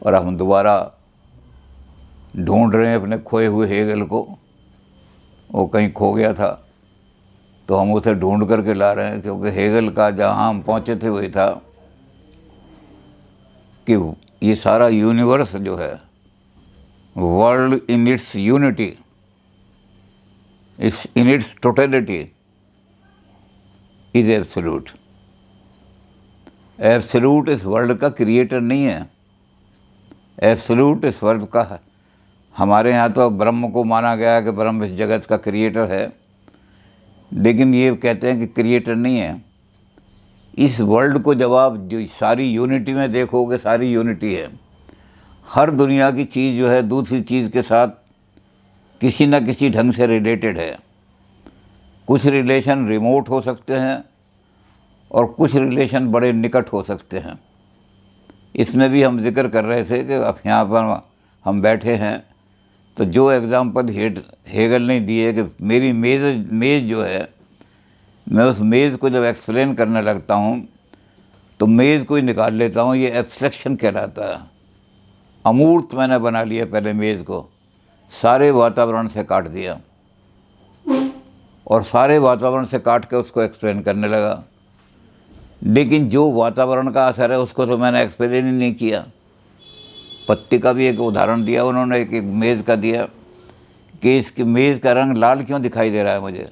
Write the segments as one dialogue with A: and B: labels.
A: और हम दोबारा ढूंढ रहे हैं अपने खोए हुए हेगल को। वो कहीं खो गया था तो हम उसे ढूंढ करके ला रहे हैं, क्योंकि हेगल का जहाँ हम पहुँचे थे वही था कि ये सारा यूनिवर्स जो है, world in its unity, in its totality is absolute. Absolute इस वर्ल्ड का क्रिएटर नहीं है, एब्सोल्यूट इस वर्ल्ड का है। हमारे यहाँ तो ब्रह्म को माना गया है कि ब्रह्म इस जगत का क्रिएटर है, लेकिन ये कहते हैं कि क्रिएटर नहीं है। इस वर्ल्ड को जब आप जो सारी यूनिटी में देखोगे, सारी यूनिटी है। हर दुनिया की चीज़ जो है दूसरी चीज़ के साथ किसी न किसी ढंग से रिलेटेड है। कुछ रिलेशन रिमोट हो सकते हैं और कुछ रिलेशन बड़े निकट हो सकते हैं। इसमें भी हम जिक्र कर रहे थे कि अब यहाँ पर हम बैठे हैं तो जो एग्ज़ाम्पल हेगल ने दिए कि मेरी मेज़ जो है, मैं उस मेज़ को जब एक्सप्लेन करने लगता हूँ तो मेज़ को ही निकाल लेता हूँ। ये एब्स्ट्रैक्शन कहलाता है। अमूर्त मैंने बना लिया पहले मेज़ को, सारे वातावरण से काट दिया और सारे वातावरण से काट के उसको एक्सप्लेन करने लगा। लेकिन जो वातावरण का असर है उसको तो मैंने एक्सप्लेन ही नहीं किया। पत्ती का भी एक उदाहरण दिया उन्होंने, एक मेज़ का दिया कि इसकी मेज़ का रंग लाल क्यों दिखाई दे रहा है मुझे।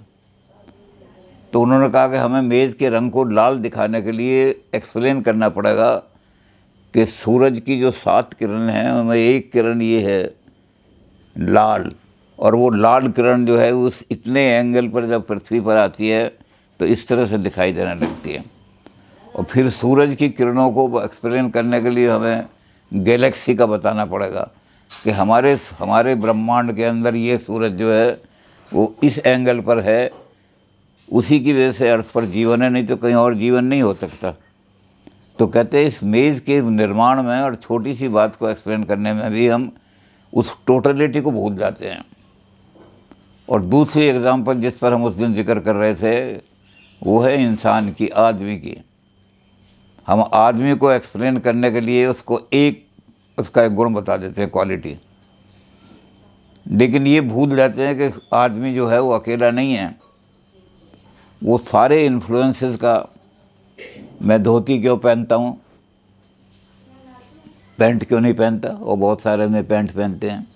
A: तो उन्होंने कहा कि हमें मेज़ के रंग को लाल दिखाने के लिए एक्सप्लेन करना पड़ेगा कि सूरज की जो 7 किरण हैं उनमें एक किरण ये है लाल, और वो लाल किरण जो है उस इतने एंगल पर जब पृथ्वी पर आती है तो इस तरह से दिखाई देने लगती है। और फिर सूरज की किरणों को एक्सप्लेन करने के लिए हमें गैलेक्सी का बताना पड़ेगा कि हमारे ब्रह्मांड के अंदर ये सूरज जो है वो इस एंगल पर है, उसी की वजह से अर्थ पर जीवन है, नहीं तो कहीं और जीवन नहीं हो सकता। तो कहते हैं इस मेज़ के निर्माण में और छोटी सी बात को एक्सप्लेन करने में भी हम उस टोटलिटी को भूल जाते हैं। और दूसरी एग्जांपल जिस पर हम उस दिन जिक्र कर रहे थे वो है इंसान की, आदमी की। हम आदमी को एक्सप्लेन करने के लिए उसका एक गुण बता देते हैं, क्वालिटी, लेकिन ये भूल जाते हैं कि आदमी जो है वो अकेला नहीं है। वो सारे इन्फ्लुएंसेस का, मैं धोती क्यों पहनता हूँ, पैंट क्यों नहीं पहनता, और बहुत सारे में पैंट पहनते हैं।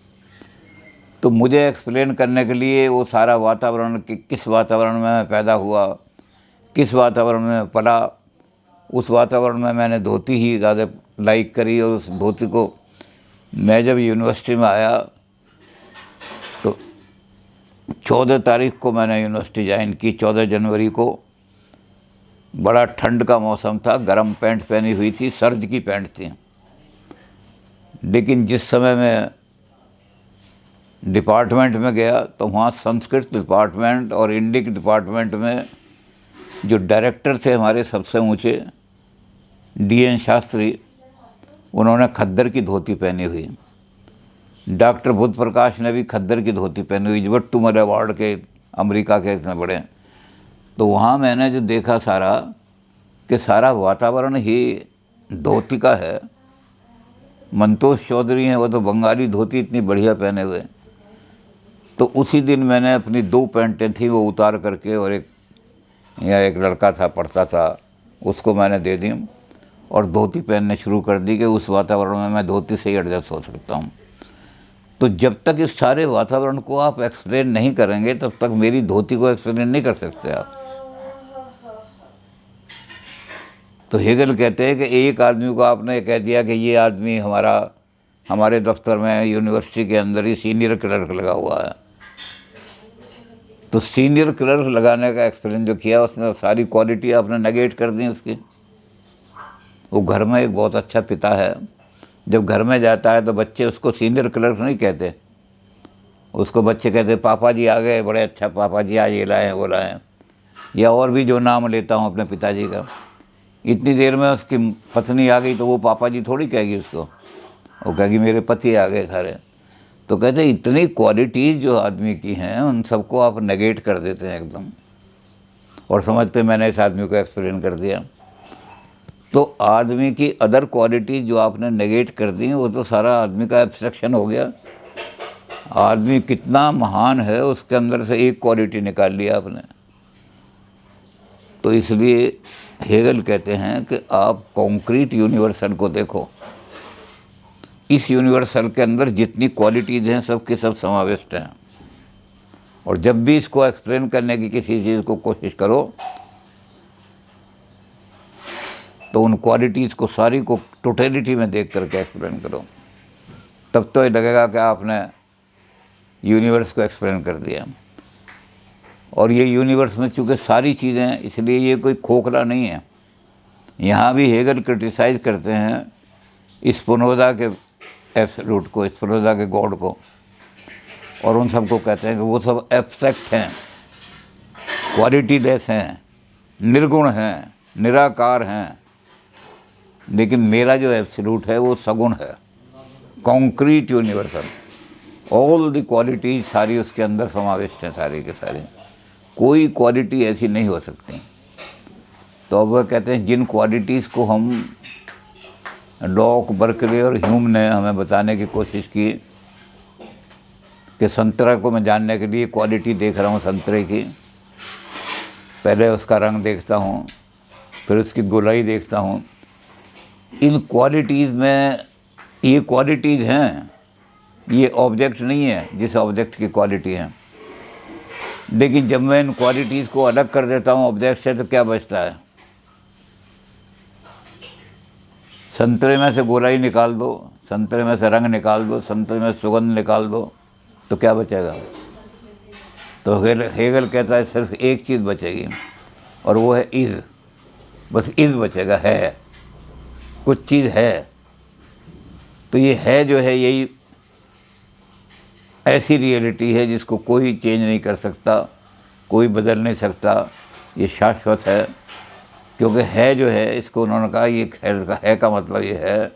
A: तो मुझे एक्सप्लेन करने के लिए वो सारा वातावरण कि किस वातावरण में मैं पैदा हुआ, किस वातावरण में पला, उस वातावरण में मैंने धोती ही ज़्यादा लाइक करी। और उस धोती को मैं जब यूनिवर्सिटी में आया तो 14 तारीख को मैंने यूनिवर्सिटी ज्वाइन की, 14 जनवरी को। बड़ा ठंड का मौसम था, गर्म पैंट पहनी हुई थी, सर्द की पैंट थी। लेकिन जिस समय मैं डिपार्टमेंट में गया तो वहाँ संस्कृत डिपार्टमेंट और इंडिक डिपार्टमेंट में जो डायरेक्टर थे हमारे सबसे ऊंचे, DN शास्त्री, उन्होंने खद्दर की धोती पहनी हुई। डॉक्टर बुद्ध प्रकाश ने भी खद्दर की धोती पहनी हुई, वट्टुमल अवार्ड के अमेरिका के इतने बड़े। तो वहाँ मैंने जो देखा सारा कि सारा वातावरण ही धोती का है। मंतोष चौधरी हैं, वो तो बंगाली धोती इतनी बढ़िया पहने हुए। तो उसी दिन मैंने अपनी 2 पैंटें थी वो उतार करके, और एक लड़का था पढ़ता था, उसको मैंने दे दी और धोती पहनने शुरू कर दी कि उस वातावरण में मैं धोती से ही एडजस्ट हो सकता हूँ। तो जब तक इस सारे वातावरण को आप एक्सप्लेन नहीं करेंगे तब तक मेरी धोती को एक्सप्लेन नहीं कर सकते आप। तो हेगल कहते हैं कि एक आदमी को आपने कह दिया कि ये आदमी हमारे दफ्तर में यूनिवर्सिटी के अंदर ही सीनियर क्लर्क लगा हुआ है, तो सीनियर क्लर्क लगाने का एक्सप्लेन जो किया उसने सारी क्वालिटी आपने नेगेट कर दी उसकी। वो घर में एक बहुत अच्छा पिता है, जब घर में जाता है तो बच्चे उसको सीनियर क्लर्क नहीं कहते, उसको बच्चे कहते पापा जी आ गए, बड़े अच्छा पापा जी आज ये लाए हैं वो लाए हैं, या और भी जो नाम लेता हूँ अपने पिताजी का। इतनी देर में उसकी पत्नी आ गई तो वो पापा जी थोड़ी कहेगी उसको, वो कहेगी मेरे पति आ गए सारे। तो कहते इतनी क्वालिटीज़ जो आदमी की हैं उन सबको आप नेगेट कर देते हैं एकदम, और समझते मैंने इस आदमी को एक्सप्लेन कर दिया। तो आदमी की अदर क्वालिटी जो आपने नेगेट कर दी वो तो सारा आदमी का एब्स्ट्रक्शन हो गया। आदमी कितना महान है उसके अंदर से एक क्वालिटी निकाल लिया आपने। तो इसलिए हेगल कहते हैं कि आप कॉन्क्रीट यूनिवर्सल को देखो, इस यूनिवर्सल के अंदर जितनी क्वालिटीज़ हैं सब के सब समाविष्ट हैं, और जब भी इसको एक्सप्लेन करने की किसी चीज़ को कोशिश करो तो उन क्वालिटीज़ को सारी को टोटलिटी में देख करके एक्सप्लेन करो, तब तो ये लगेगा कि आपने यूनिवर्स को एक्सप्लेन कर दिया। और ये यूनिवर्स में चूँकि सारी चीज़ें हैं इसलिए ये कोई खोखला नहीं है। यहाँ भी हेगल क्रिटिसाइज़ करते हैं स्पिनोज़ा के एब्सोल्यूट को, स्पिनोज़ा के गॉड को, और उन सबको कहते हैं कि वो सब एब्स्ट्रैक्ट हैं, क्वालिटी लेस हैं, निर्गुण हैं, निराकार हैं। लेकिन मेरा जो एब्सोल्यूट है वो सगुण है, concrete universal, all the qualities सारी उसके अंदर समाविष्ट हैं, सारी के सारी, कोई क्वालिटी ऐसी नहीं हो सकती। तो अब वह कहते हैं जिन क्वालिटीज़ को हम लॉक, बर्कले और ह्यूम ने हमें बताने की कोशिश की कि संतरा को मैं जानने के लिए क्वालिटी देख रहा हूँ संतरे की, पहले उसका रंग देखता हूँ, फिर उसकी गोलाई देखता हूँ। इन क्वालिटीज़ में ये क्वालिटीज़ हैं, ये ऑब्जेक्ट नहीं है जिस ऑब्जेक्ट की क्वालिटी है। लेकिन जब मैं इन क्वालिटीज़ को अलग कर देता हूँ ऑब्जेक्ट से तो क्या बचता है? संतरे में से गोलाई निकाल दो, संतरे में से रंग निकाल दो, संतरे में सुगंध निकाल दो, तो क्या बचेगा? तो हेगल कहता है सिर्फ एक चीज़ बचेगी और वो है इज़। बस इज़ बचेगा, है, कुछ चीज़ है। तो ये है जो है यही ऐसी रियलिटी है जिसको कोई चेंज नहीं कर सकता, कोई बदल नहीं सकता, ये शाश्वत है। क्योंकि है जो है, इसको उन्होंने कहा ये है का मतलब ये है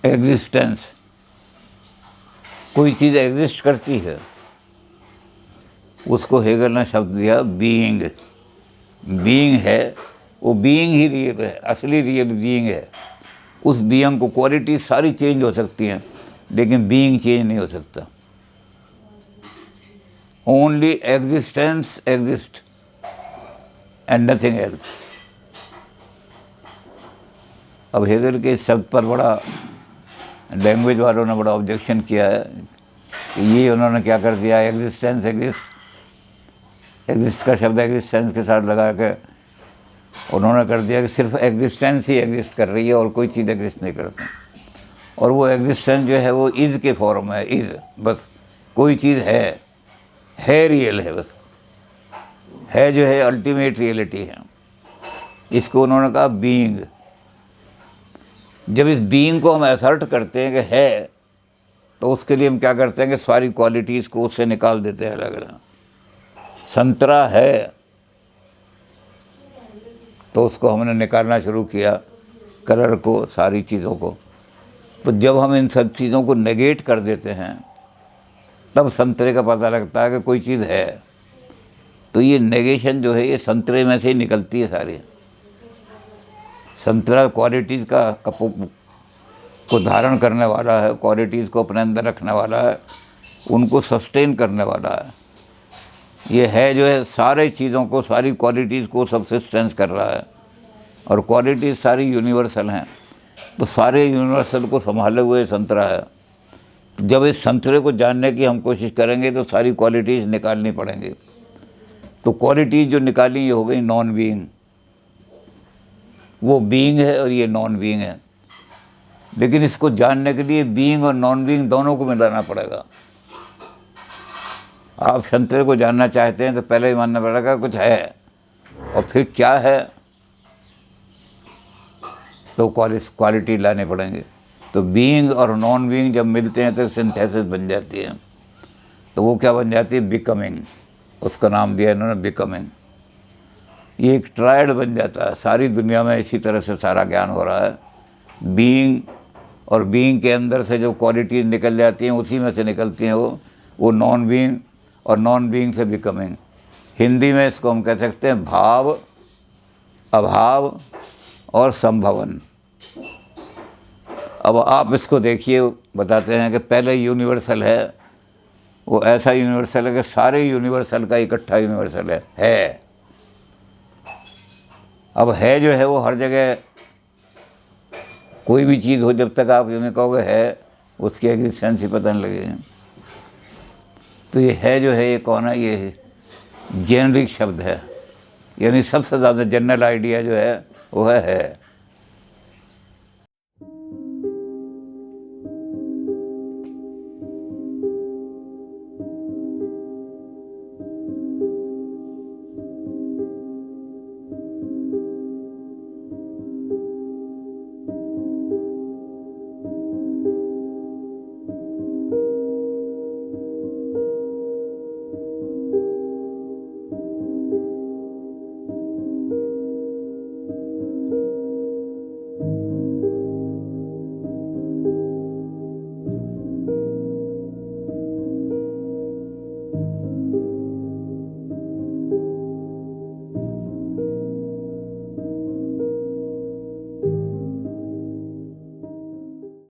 A: एग्जिस्टेंस। कोई चीज़ एग्जिस्ट करती है, उसको हेगल ने शब्द दिया बीइंग। बीइंग है, वो बीइंग ही रियल है, असली रियल बीइंग है। उस बीइंग को क्वालिटी सारी चेंज हो सकती हैं लेकिन बीइंग चेंज नहीं हो सकता। Only existence exist and nothing else. अब हेगल के इस शब्द पर बड़ा लैंग्वेज वालों ने बड़ा ऑब्जेक्शन किया है कि ये उन्होंने क्या कर दिया, एग्जिस्टेंस एग्जिस्ट का शब्द एग्जिस्टेंस के साथ लगा के उन्होंने कर दिया कि सिर्फ एग्जिस्टेंस ही एग्जिस्ट कर रही है और कोई चीज़ एग्जिस्ट नहीं करती। और वो एग्जिस्टेंस जो है वो इज़ के फॉर्म है, इज़, बस कोई चीज़ है रियल है, बस है जो है अल्टीमेट रियलिटी है। इसको उन्होंने कहा बीइंग। जब इस बीइंग को हम असर्ट करते हैं कि है, तो उसके लिए हम क्या करते हैं कि सारी क्वालिटीज़ को उससे निकाल देते हैं अलग अलग। संतरा है तो उसको हमने निकालना शुरू किया, कलर को, सारी चीज़ों को। तो जब हम इन सब चीज़ों को नेगेट कर देते हैं तब संतरे का पता लगता है कि कोई चीज़ है। तो ये नेगेशन जो है ये संतरे में से ही निकलती है सारी। संतरा क्वालिटीज़ को धारण करने वाला है, क्वालिटीज़ को अपने अंदर रखने वाला है, उनको सस्टेन करने वाला है। ये है जो है सारे चीज़ों को, सारी क्वालिटीज़ को सब्सिस्टेंस कर रहा है, और क्वालिटीज़ सारी यूनिवर्सल हैं। तो सारे यूनिवर्सल को संभाले हुए संतरा है। जब इस संतरे को जानने की हम कोशिश करेंगे तो सारी क्वालिटीज़ निकालनी पड़ेंगी। तो क्वालिटीज़ जो निकाली ये हो गई नॉन बीइंग। वो बीइंग है और ये नॉन बीइंग है। लेकिन इसको जानने के लिए बीइंग और नॉन बीइंग दोनों को मिलाना पड़ेगा। आप संतरे को जानना चाहते हैं तो पहले ही मानना पड़ेगा कुछ है, और फिर क्या है तो क्वालिटी लाने पड़ेंगे। तो बीइंग और नॉन बीइंग जब मिलते हैं तो सिंथेसिस बन जाती है। तो वो क्या बन जाती है? बिकमिंग। उसका नाम दिया इन्होंने बिकमिंग। ये एक ट्रायड बन जाता है। सारी दुनिया में इसी तरह से सारा ज्ञान हो रहा है। बीइंग और बीइंग के अंदर से जो क्वालिटीज निकल जाती हैं उसी में से निकलती हैं वो नॉन बीइंग, और नॉन बीइंग से बिकमिंग। हिंदी में इसको हम कह सकते हैं भाव अभाव और संभवन। अब आप इसको देखिए, बताते हैं कि पहले यूनिवर्सल है, वो ऐसा यूनिवर्सल है कि सारे यूनिवर्सल का इकट्ठा यूनिवर्सल है। अब है जो है वो हर जगह, कोई भी चीज़ हो जब तक आप जिन्हें कहोगे है, उसकी एग्जिस्टेंस ही पता नहीं लगेगा। तो ये है जो है ये कौन है, ये जेनरिक शब्द है, यानी सबसे ज़्यादा जनरल आइडिया जो है वो है।